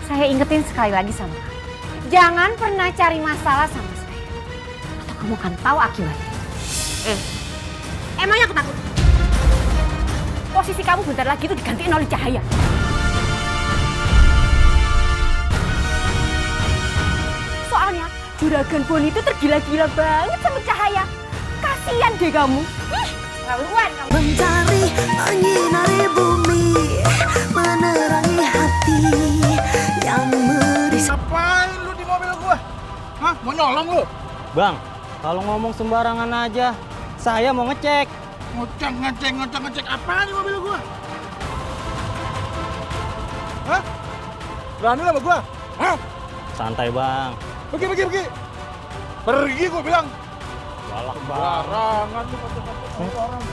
Saya ingetin sekali lagi sama kamu. Jangan pernah cari masalah sama saya. Atau kamu akan tahu akibatnya. Emangnya aku takut? Posisi kamu bentar lagi itu digantiin oleh Cahaya. Soalnya Juragan Boni itu tergila-gila banget sama Cahaya. Kasian deh kamu. Ih, terlaluan kamu. Mencari menyinari bumi, menerangi hati yang merisau. Ngapain lu di mobil gua? Hah? Mau nyolong lu? Bang, kalau ngomong sembarangan aja, saya mau ngecek. Ngecek apaan di mobil gua? Hah? Berani sama gua? Hah? Santai bang. Pergi. Pergi gua bilang. Galak Barangan lu kata-kata orang.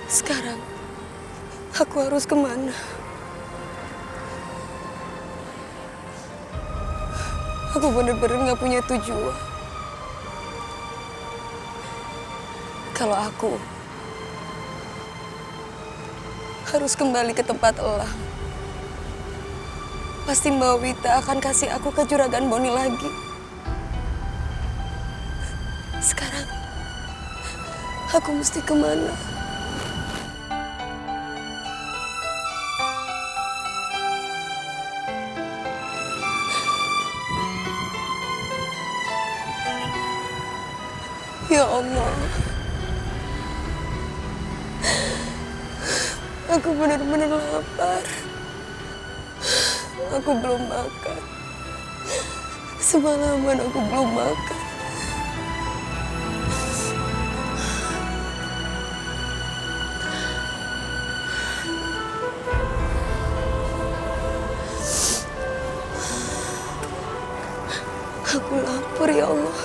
Sekarang, aku harus kemana? Aku benar-benar gak punya tujuan. Kalau aku harus kembali ke tempat Elang, pasti Mbak Wita akan kasih aku ke Juragan Boni lagi. Sekarang, aku mesti kemana? Ya Allah, aku benar-benar lapar. Aku belum makan. Semalaman aku belum makan. Aku lapar ya Allah.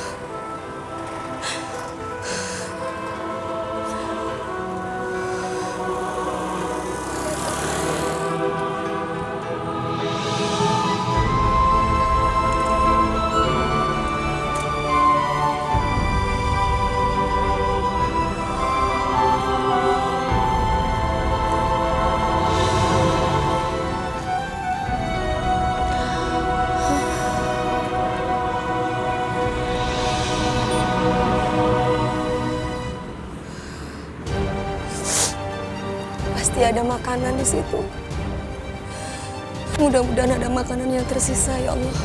Pasti ada makanan di situ. Mudah-mudahan ada makanan yang tersisa ya Allah.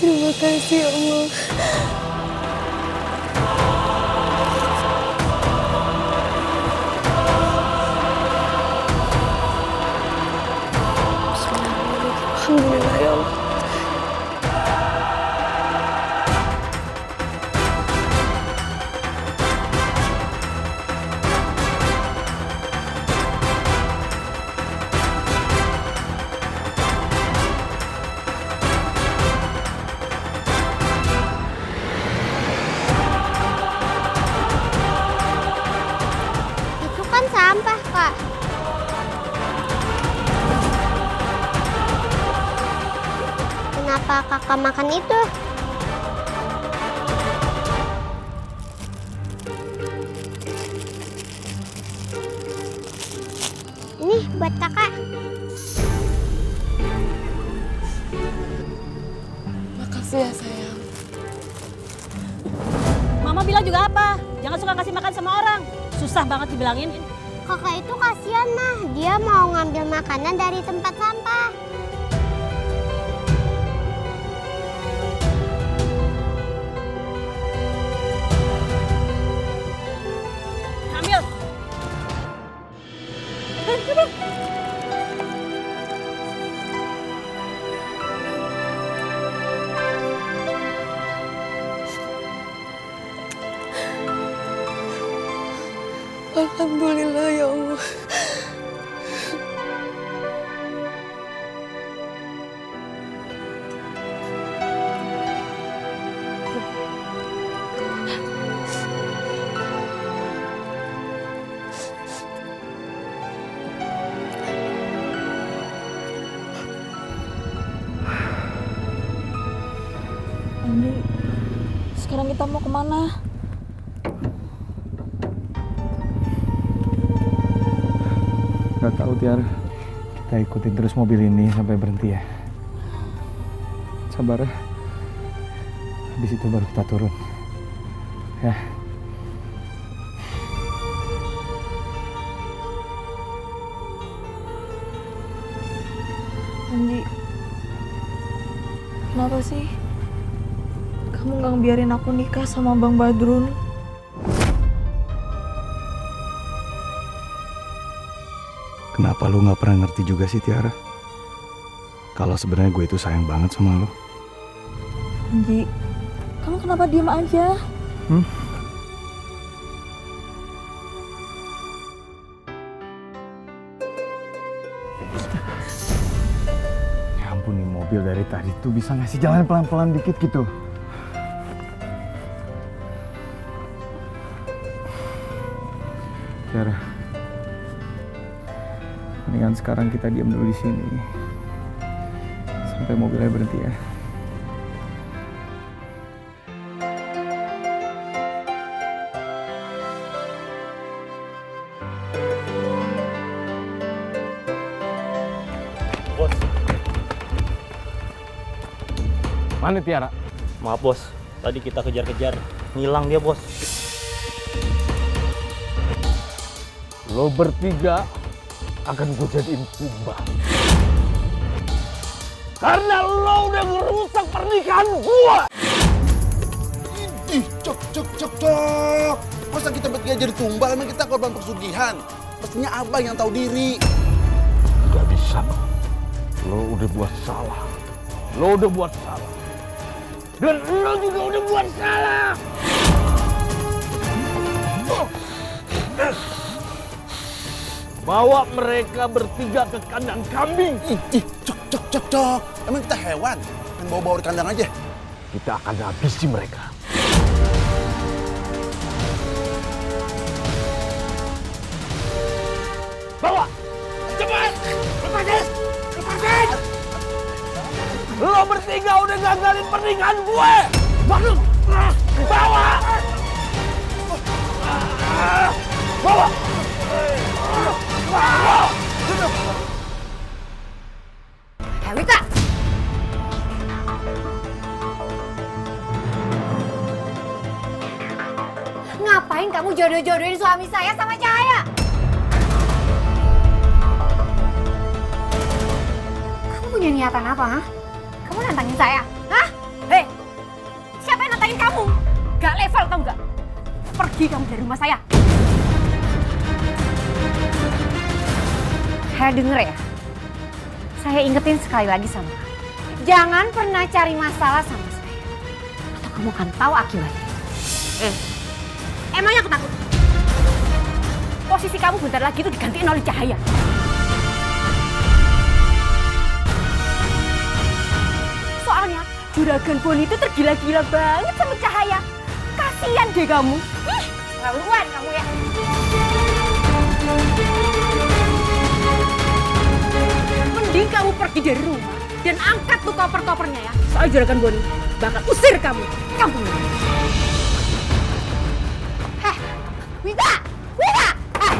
Terima kasih ya Allah. Alhamdulillah ya Allah. minta kakak makan itu. Nih buat kakak. Makasih ya sayang. Mama bilang juga apa? Jangan suka kasih makan sama orang. Susah banget dibilangin. Kakak itu kasihan mah, dia mau ngambil makanan dari tempat sampah. Ambil. Alhamdulillah ya Allah. Andi, sekarang kita mau kemana? Gak tahu Tiara. Kita ikutin terus mobil ini sampai berhenti ya. Sabar ya. Habis itu baru kita turun. Ya. Andi, kenapa sih kamu gak biarin aku nikah sama Bang Badrun? Kenapa lu gak pernah ngerti juga sih Tiara? Kalau sebenarnya gue itu sayang banget sama lu. Andi, kamu kenapa diem aja? Ya ampun, nih mobil dari tadi tuh bisa ngasih jalan pelan-pelan dikit gitu. Tiara, mendingan sekarang kita diam dulu di sini sampai mobilnya berhenti ya. Bos, Mana Tiara? maaf bos. Tadi kita kejar-kejar, ngilang dia bos. Lo bertiga akan gue jadiin tumbal. Karena lo udah ngerusak pernikahan gue. Ih, cok. Masa kita bertiga jadi tumbal, emang kita korban pesugihan? Pastinya abang yang tahu diri. Gak bisa. Lo udah buat salah. Dan lo juga udah buat salah. Bawa mereka bertiga ke kandang kambing. Ih, cok. Emang kita hewan? Main bawa-bawa di kandang aja. Kita akan habisi mereka. Bawa! Cepat! Lepasin! Lo bertiga udah gagalin pernikahan gue! Bagus! Bawa! Bawa! Wita! Ngapain kamu jodoh-jodohin suami saya sama Cahaya? Kamu punya niatan apa, ha? Kamu nantangin saya, hah? Hei, siapa yang nantangin kamu? Gak level, tau gak? Pergi kamu dari rumah saya. Denger ya, saya ingetin sekali lagi sama kamu. Jangan pernah cari masalah sama saya, atau kamu akan tahu akibatnya. Emangnya aku takut? Posisi kamu bentar lagi itu digantiin oleh Cahaya. Soalnya Juragan Boni itu tergila-gila banget sama Cahaya. Kasian deh kamu. Ih, keterlaluan kamu ya. Mending kamu pergi dari rumah dan angkat tuh koper-kopernya ya. Soal juragan Boni bakal usir kamu kampung ini. Heh, Wita! Wita! Heh.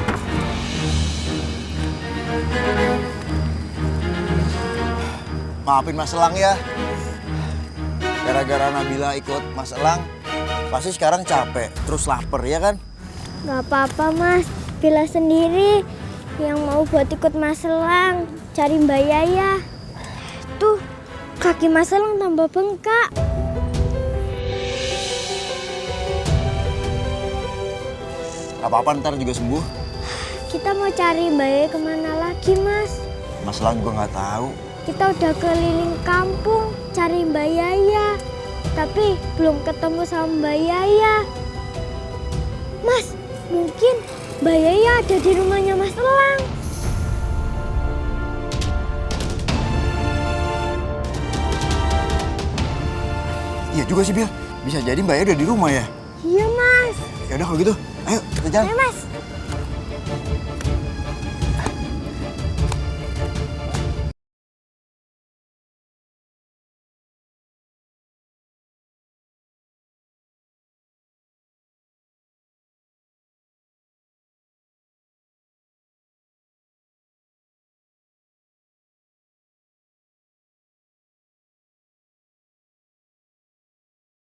Maafin Mas Elang ya. Gara-gara Nabila ikut Mas Elang, pasti sekarang capek, terus lapar ya kan? Gak apa-apa Mas, Bila sendiri yang mau buat ikut Mas Elang, cari Mbak Yaya. Tuh, kaki Mas Elang tambah bengkak. Gak apa-apa, ntar juga sembuh. Kita mau cari Mbak Yaya kemana lagi Mas? Mas Elang juga nggak tahu. Kita udah keliling kampung cari Mbak Yaya, tapi belum ketemu sama Mbak Yaya. Mas, mungkin Mbak Yaya ada di rumahnya Mas Elang. Iya juga sih, Bil. Bisa jadi Mbak Yaya udah di rumah ya? Iya Mas. Ya udah kalau gitu, ayo kita jalan. Ayo Mas.